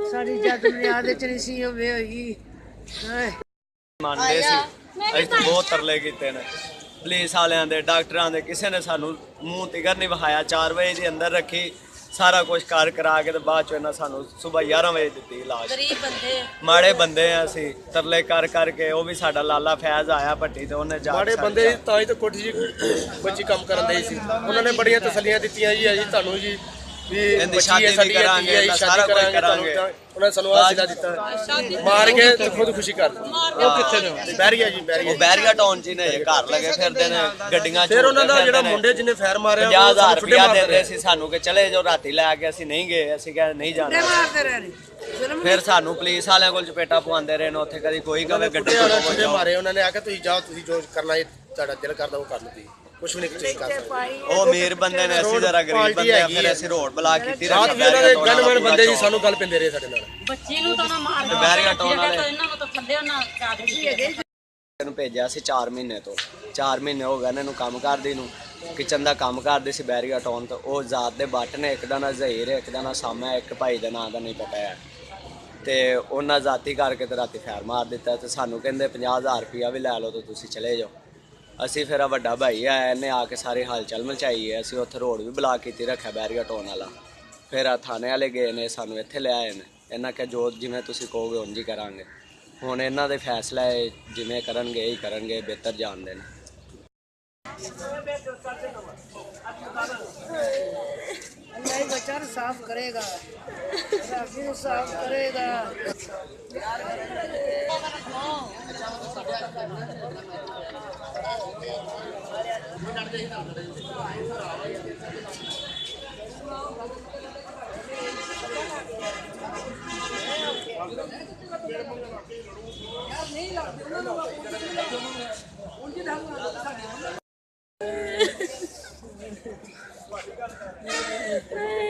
ਸਾਡੀ ਜੱਟ ਬੁਨਿਆਦ ਚ ਨਹੀਂ ਸੀ ਹੋਵੇ ਹੋਈ ਮੰਨਦੇ ਸੀ ਅਸੀਂ ਤਾਂ ਬਹੁਤ ਤਰਲੇ ਕੀਤੇ ਨੇ ਪੁਲਿਸ ਵਾਲਿਆਂ ਦੇ ਡਾਕਟਰਾਂ ਦੇ ਕਿਸੇ ਨੇ ਸਾਨੂੰ ਮੂੰਹ ਤਿਗਰ ਨਹੀਂ ਵਿਖਾਇਆ 4 ਵਜੇ ਦੇ ਅੰਦਰ ਰੱਖੀ ਸਾਰਾ ਕੁਝ ਕਰ ਕਰਾ ਕੇ ਤੇ ਬਾਅਦ ਚ ਇਹਨਾਂ ਸਾਨੂੰ ਸਵੇਰ 11 ਵਜੇ ਦਿੱਤੀ ਲਾਸ਼ ਗਰੀਬ ਬੰਦੇ ਮਾੜੇ ਬੰਦੇ ਆ ਅਸੀਂ ਤਰਲੇ ਕਰ ਕਰਕੇ ਉਹ ਵੀ ਸਾਡਾ ਲਾਲਾ ਫੈਜ਼ ਆਇਆ ਭੱਟੀ ਤੇ ਉਹਨੇ ਜਾ ਮਾੜੇ ਬੰਦੇ ਤਾਂ ਹੀ ਤਾਂ ਕੁੱਟ ਜੀ ਬੱਚੀ ਕੰਮ ਕਰਨ ਦੇ ਸੀ ਉਹਨਾਂ ਨੇ ਬੜੀਆਂ ਤਸੱਲੀਆਂ ਦਿੱਤੀਆਂ ਜੀ ਤੁਹਾਨੂੰ ਜੀ ਵੀ ਸ਼ਾਦੀ ਵੀ ਕਰਾਂਗੇ ਸਾਰਾ ਕੁਝ ਕਰਾਂਗੇ ਉਹਨਾਂ ਸਾਨੂੰ ਆਹ ਸਿਲਾ ਦਿੱਤਾ ਮਾਰ ਕੇ ਤੇ ਖੁਦ ਖੁਸ਼ੀ ਕਰ ਉਹ ਕਿੱਥੇ ਨੇ ਬੈਰੀਆ ਜੀ ਉਹ ਬੈਰੀਆ ਟਾਊਨ ਜੀ ਨੇ ਘਰ ਲਗੇ ਫਿਰਦੇ ਨੇ ਗੱਡੀਆਂ ਫਿਰ ਉਹਨਾਂ ਦਾ ਜਿਹੜਾ ਮੁੰਡੇ ਜਿਹਨੇ ਫੈਰ ਮਾਰਿਆ 50000 ਰੁਪਇਆ ਦਿੰਦੇ ਸੀ ਸਾਨੂੰ ਕਿ ਚਲੇ ਜਾਓ ਰਾਤੀ ਲੈ ਕੇ ਅਸੀਂ ਨਹੀਂ ਗਏ ਅਸੀਂ ਕਹਿੰਦੇ ਨਹੀਂ ਜਾਣਾ ਫਿਰ ਸਾਨੂੰ ਪੁਲਿਸ ਵਾਲਿਆਂ ਕੋਲ ਚਪੇਟਾ ਪਵਾਉਂਦੇ ਰਹੇ ਨੇ ਉੱਥੇ ਕਦੀ ਕੋਈ ਕਵੇ ਗੱਡੀ ਛੁੱਟੇ ਮਾਰੇ ਉਹਨਾਂ ਨੇ ਆ ਕੇ ਤੁਸੀਂ ਜਾਓ ਤੁਸੀਂ ਜੋ ਕਰਨਾ ਤੁਹਾਡਾ ਦਿਲ ਕਰਦਾ ਉਹ ਕਰ ਲਓ ਤੁਸੀਂ ਕੁਛ ਵੀ ਨਹੀਂ ਤੁਸੀਂ ਕਰ ਸਕਦੇ ਉਹ ਅਮੀਰ ਬੰਦੇ ਨੇ ਅਸੀਂ ਜਰਾ ਗਰੀਬ ਬੰਦੇ ਆ ਫਿਰ ਅਸੀਂ ਰੋਡ ਬਲਾ ਕੀਤੀ ਰਾਤ ਵੀ ਉਹਨਾਂ ਦੇ ਗਨਮੈਨ ਬੰਦੇ ਜੀ ਸਾਨੂੰ ਗੱਲ ਪੈਂਦੇ ਰਹੇ ਸਾਡੇ ਨਾਲ ਬੱਚੀ ਨੂੰ ਤਾਂ ਨਾ ਮਾਰਨਾ ਬੈਰੀਆ ਟਾਊਨ ਵਾਲੇ ਇਹਨਾਂ ਨੂੰ ਤਾਂ ਥੱਲੇ ਉਹਨਾਂ ਚਾਹ ਦਿੱਤੀ ਹੈਗੇ ਇਹਨੂੰ ਭੇਜਿਆ ਸੀ 4 ਮਹੀਨੇ ਤੋਂ 4 ਮਹੀਨੇ ਹੋ ਗਏ ਇਹਨੂੰ ਕੰਮ ਕਰਦੀ ਨੂੰ ਕਿਚਨ ਦਾ ਕੰਮ ਕਰਦੀ ਸੀ ਬੈਰੀਆ ਟਾਊਨ ਤੋਂ ਉਹ ਜ਼ਾਤ ਦੇ ਬੱਟ ਨੇ ਇੱਕ ਦਾ ਨਾਂ ਜ਼ਹੀਰ ਹੈ ਇੱਕ ਦਾ ਨਾਂ ਸਾਮਾ ਇੱਕ ਭਾਈ ਦਾ ਨਾਂ ਦਾ ਨਹੀਂ ਪਤਾ ਹੈ ਤੇ ਉਹਨਾਂ ਜ਼ਾਤੀ ਕਰਕੇ ਤੇ ਰਾਤੀ ਫੈਰ ਮਾਰ ਦਿੱਤਾ ਤੇ ਸਾਨੂੰ ਕਹਿੰਦੇ 50000 ਰੁਪਇਆ ਵੀ ਲੈ ਲਓ ਤੇ ਤੁਸੀਂ ਚਲੇ ਜਾਓ ਅਸੀਂ ਫਿਰ ਵੱਡਾ ਭਾਈ ਆਇਆ ਇਹਨੇ ਆ ਕੇ ਸਾਰੇ ਹਾਲਚਲ ਮਚਾਈ ਹੈ ਅਸੀਂ ਉੱਥੇ ਰੋਡ ਵੀ ਬਲਾਕ ਕੀਤੀ ਰੱਖਿਆ ਬੈਰੀਆ ਟਾਊਨ ਵਾਲਾ ਫਿਰ ਆ ਥਾਣੇ ਵਾਲੇ ਗਏ ਨੇ ਸਾਨੂੰ ਇੱਥੇ ਲੈ ਆਏ ਨੇ ਇਹਨਾਂ ਕਿਹਾ ਜੋ ਜਿਵੇਂ ਤੁਸੀਂ ਕਹੋਗੇ ਉਂਝ ਹੀ ਕਰਾਂਗੇ ਹੁਣ ਇਹਨਾਂ ਦੇ ਫੈਸਲੇ ਜਿਵੇਂ ਕਰਨਗੇ ਇਹੀ ਕਰਨਗੇ ਬਿਹਤਰ ਜਾਣਦੇ ਨੇ अल्लाह ही बच्चा साफ करेगा साफ करेगा नहीं